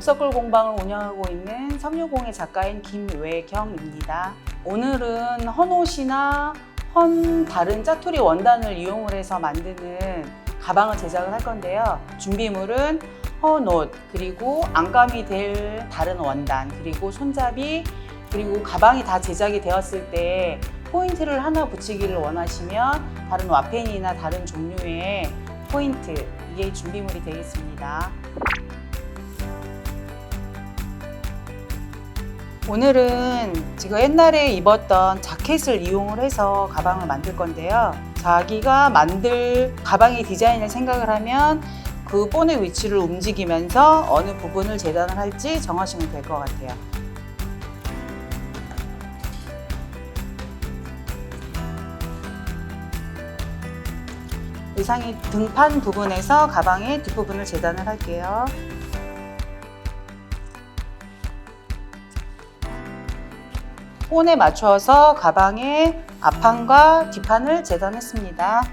곱서클 공방을 운영하고 있는 섬유공예 작가인 김외경입니다. 오늘은 헌옷이나 다른 짜투리 원단을 이용을 해서 만드는 가방을 제작을 할 건데요. 준비물은 헌옷, 그리고 안감이 될 다른 원단, 그리고 손잡이, 그리고 가방이 다 제작이 되었을 때 포인트를 하나 붙이기를 원하시면 다른 와펜이나 다른 종류의 포인트, 이게 준비물이 되겠습니다. 오늘은 제가 옛날에 입었던 자켓을 이용을 해서 가방을 만들 건데요. 자기가 만들 가방의 디자인을 생각을 하면 그 본의 위치를 움직이면서 어느 부분을 재단을 할지 정하시면 될 것 같아요. 의상의 등판 부분에서 가방의 뒷부분을 재단을 할게요. 본에 맞춰서 가방의 앞판과 뒷판을 재단했습니다.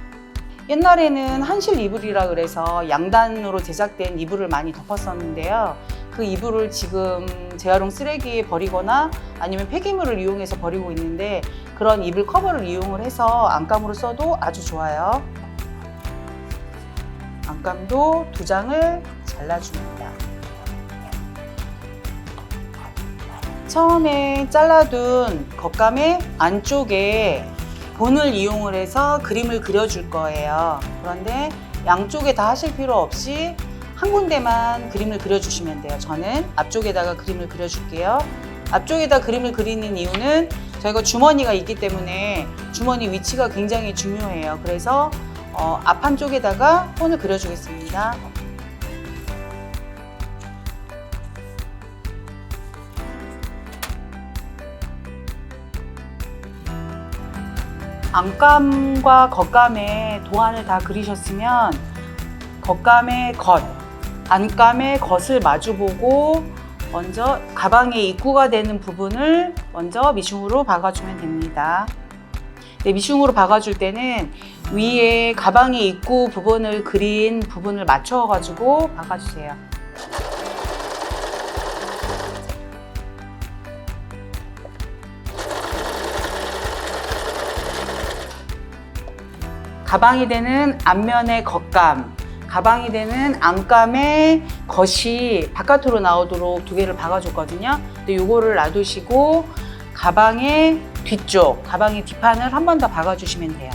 옛날에는 한실 이불이라 그래서 양단으로 제작된 이불을 많이 덮었었는데요. 그 이불을 지금 재활용 쓰레기에 버리거나 아니면 폐기물을 이용해서 버리고 있는데, 그런 이불 커버를 이용을 해서 안감으로 써도 아주 좋아요. 안감도 2장을 잘라줍니다. 처음에 잘라둔 겉감의 안쪽에 본을 이용을 해서 그림을 그려줄 거예요. 그런데 양쪽에 다 하실 필요 없이 한 군데만 그림을 그려주시면 돼요. 저는 앞쪽에다가 그림을 그려줄게요. 앞쪽에다 그림을 그리는 이유는 저희가 주머니가 있기 때문에 주머니 위치가 굉장히 중요해요. 그래서 앞판 쪽에다가 본을 그려주겠습니다. 안감과 겉감의 도안을 다 그리셨으면 겉감의 겉, 안감의 겉을 마주보고 먼저 가방의 입구가 되는 부분을 먼저 미싱으로 박아주면 됩니다. 네, 미싱으로 박아줄 때는 위에 가방의 입구 부분을 그린 부분을 맞춰가지고 박아주세요. 가방이 되는 앞면의 겉감, 가방이 되는 안감의 겉이 바깥으로 나오도록 2개를 박아줬거든요. 근데 요거를 놔두시고 가방의 뒤쪽, 가방의 뒷판을 한 번 더 박아주시면 돼요.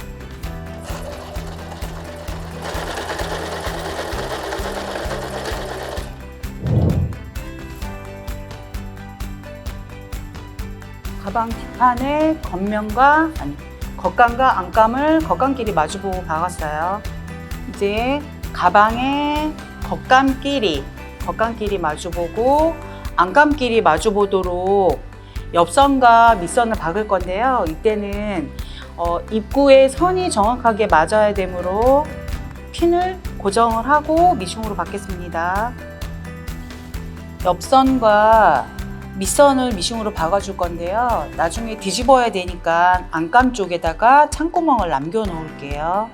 가방 뒷판의 겉면과 겉감과 안감을 겉감끼리 마주보고 박았어요. 이제 가방의 겉감끼리 마주보고 안감끼리 마주보도록 옆선과 밑선을 박을 건데요. 이때는 입구의 선이 정확하게 맞아야 되므로 핀을 고정을 하고 미싱으로 박겠습니다. 옆선과 밑선을 미싱으로 박아줄 건데요. 나중에 뒤집어야 되니까 안감 쪽에다가 창구멍을 남겨 놓을게요.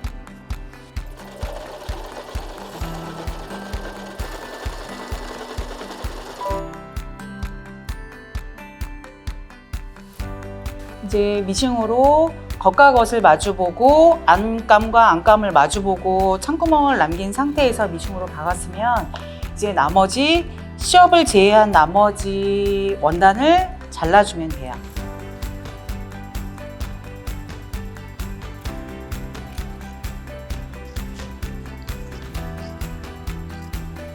이제 미싱으로 겉과 겉을 마주보고 안감과 안감을 마주보고 창구멍을 남긴 상태에서 미싱으로 박았으면 이제 나머지 시업을 제외한 나머지 원단을 잘라주면 돼요.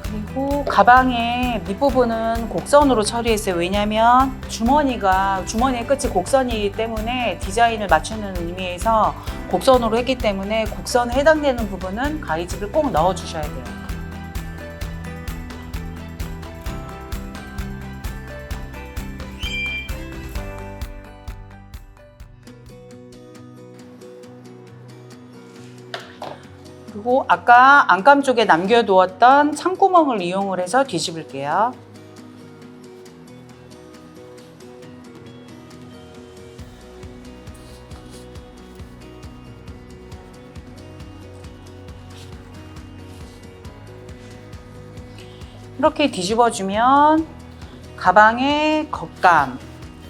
그리고 가방의 밑부분은 곡선으로 처리했어요. 왜냐하면 주머니의 끝이 곡선이기 때문에 디자인을 맞추는 의미에서 곡선으로 했기 때문에 곡선에 해당되는 부분은 가위집을 꼭 넣어주셔야 돼요. 그리고 아까 안감 쪽에 남겨두었던 창구멍을 이용을 해서 뒤집을게요. 이렇게 뒤집어주면 가방의 겉감,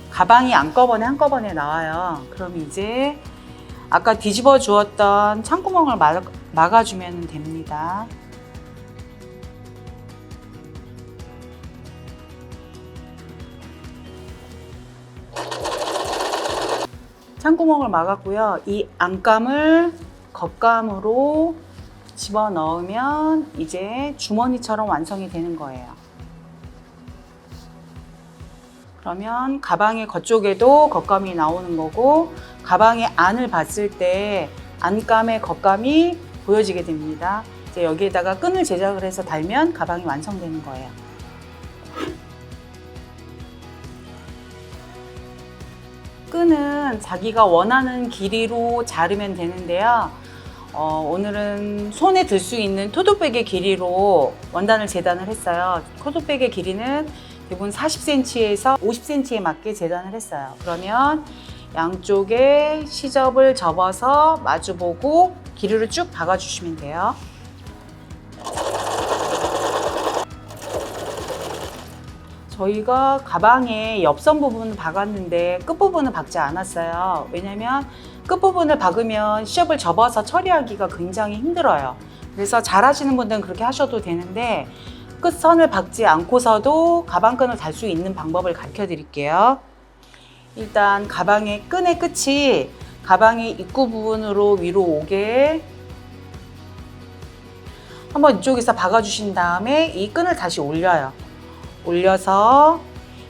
가방이 한꺼번에 나와요. 그럼 이제 아까 뒤집어 주었던 창구멍을 막아주면 됩니다. 창구멍을 막았고요. 이 안감을 겉감으로 집어넣으면 이제 주머니처럼 완성이 되는 거예요. 그러면 가방의 겉쪽에도 겉감이 나오는 거고, 가방의 안을 봤을 때 안감의 겉감이 보여지게 됩니다. 이제 여기에다가 끈을 제작을 해서 달면 가방이 완성되는 거예요. 끈은 자기가 원하는 길이로 자르면 되는데요. 오늘은 손에 들 수 있는 토트백의 길이로 원단을 재단을 했어요. 토트백의 길이는 대부분 40cm에서 50cm에 맞게 재단을 했어요. 그러면 양쪽에 시접을 접어서 마주보고 길이를 쭉 박아주시면 돼요. 저희가 가방의 옆선 부분을 박았는데 끝부분을 박지 않았어요. 왜냐면 끝부분을 박으면 시접을 접어서 처리하기가 굉장히 힘들어요. 그래서 잘 하시는 분들은 그렇게 하셔도 되는데, 끝선을 박지 않고서도 가방끈을 달 수 있는 방법을 가르쳐 드릴게요. 일단 가방의 끈의 끝이 가방의 입구 부분으로 위로 오게 한번 이쪽에서 박아주신 다음에 이 끈을 다시 올려요. 올려서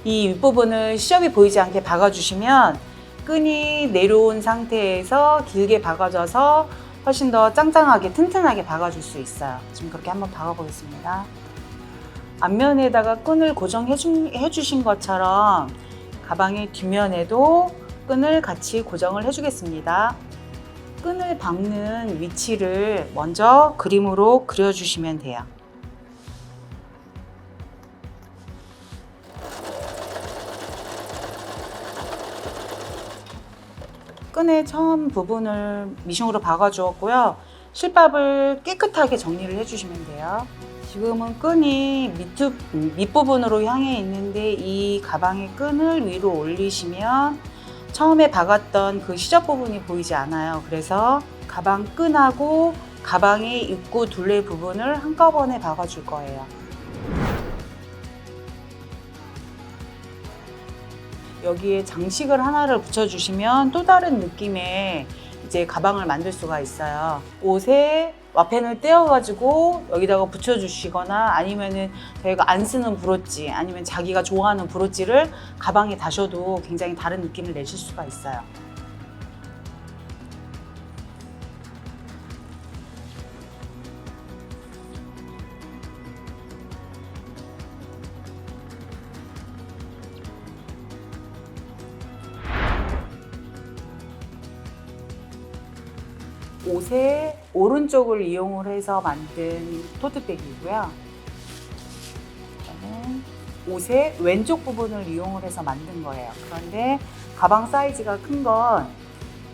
이 윗부분을 시접이 보이지 않게 박아주시면 끈이 내려온 상태에서 길게 박아져서 훨씬 더 짱짱하게 튼튼하게 박아줄 수 있어요. 지금 그렇게 한번 박아보겠습니다. 앞면에다가 끈을 고정해 주신 것처럼 가방의 뒷면에도 끈을 같이 고정을 해주겠습니다. 끈을 박는 위치를 먼저 그림으로 그려주시면 돼요. 끈의 처음 부분을 미싱으로 박아주었고요. 실밥을 깨끗하게 정리를 해주시면 돼요. 지금은 끈이 밑부분으로 향해 있는데 이 가방의 끈을 위로 올리시면 처음에 박았던 그 시접 부분이 보이지 않아요. 그래서 가방 끈하고 가방의 입구 둘레 부분을 한꺼번에 박아줄 거예요. 여기에 장식을 하나를 붙여주시면 또 다른 느낌의 이제 가방을 만들 수가 있어요. 옷에 와펜을 떼어가지고 여기다가 붙여주시거나 아니면은 저희가 안 쓰는 브로치 아니면 자기가 좋아하는 브로치를 가방에 다셔도 굉장히 다른 느낌을 내실 수가 있어요. 옷의 오른쪽을 이용을 해서 만든 토트백이고요. 저는 옷의 왼쪽 부분을 이용을 해서 만든 거예요. 그런데 가방 사이즈가 큰 건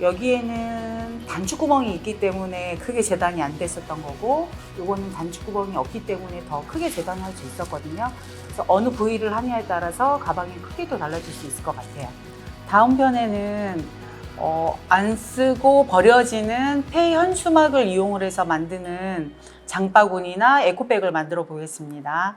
여기에는 단축구멍이 있기 때문에 크게 재단이 안 됐었던 거고, 이거는 단축구멍이 없기 때문에 더 크게 재단할 수 있었거든요. 그래서 어느 부위를 하냐에 따라서 가방의 크기도 달라질 수 있을 것 같아요. 다음 편에는 안 쓰고 버려지는 폐 현수막을 이용을 해서 만드는 장바구니나 에코백을 만들어 보겠습니다.